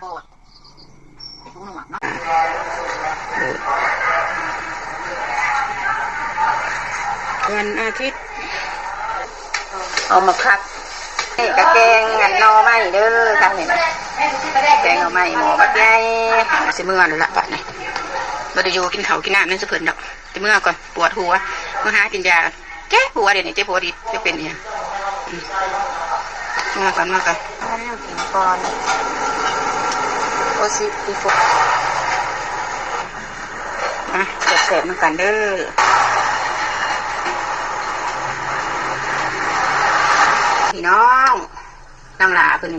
โบดไปทุ่งหนวดเนาะวันอาทิตย์เอามาพักนี่กระแกงงันนอไม้เด้อทางนี้นะแกงนอไม้หมูบักใหญ่สิเมื่อนั่นละบัดนี้บ่ได้อยู่กินข้าวกินน้ำนั่นสิเพิ่นดอกสิเมื่อก่อนปวดหัวมาหากินยาเจ๊หัวเดี๋ยวนี้เจ๊หัวดีจะเป็นเนี่ยมาก่อนกินก่อนโอซิอีโฟเสร็จมากันเด้อพี่น้องนางหลาเพิ่น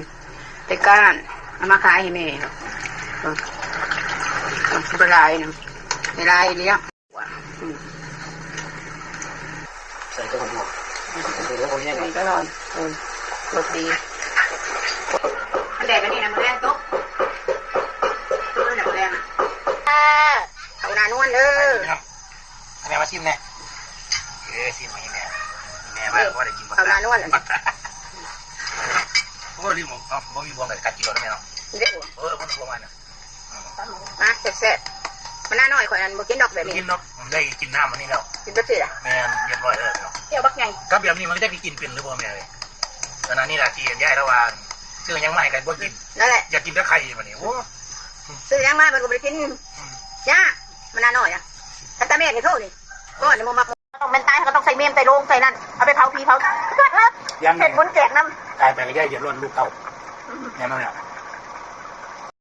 ไปก้านเอามาขายให้แม่เวลาเนี่ยเวลาเลี้ยงใส่ตัวหัวนี่ก็ร้อนรสดีแดดกันนี่นะมือแรงตุ๊กตุ๊กเลยนะมือแรงเอาหน้านวลเด้อแม่มาชิมแน่ชิมมาให้แม่ว่าได้กินเอาหน้านวลโอ้ลืมผมมีบวงกับกัดกิโลแล้วแม่เนาะผมบวงมันมาแซ่บมันน่าหน่อยกว่านั้นบ่กินดอกแบบนี้กินเนาะผมได้กินน้ำมันนี่แล้วกินแบบนี้แม่เรียบร้อยแล้วเนาะเกี่ยวบักใหญ่ก็แบบนี้มันได้กินเป็นหรือเปล่าแม่เลยตอนนั้นนี่แหละที่ย่ายระหว่างซื้อยังไม่กันบ่กินนั่นแหละอยากกินแต่ไข่มาเนี่ยโอ้ซื้อยังมามันก็ไปกินยามันน่าหน่อยถ้าตาเมฆนี่โทษนี่ก้อนนี่มันมักต้องเป็นตายเขาต้องใส่เมมใส่โลงใส่นั่นเอาไปเผาผีเผาเห็ดบุญแจกน้ำกลายไปก็ย่ายเดือดร้อนลูกเต่าเนี่ยมันเนี่ย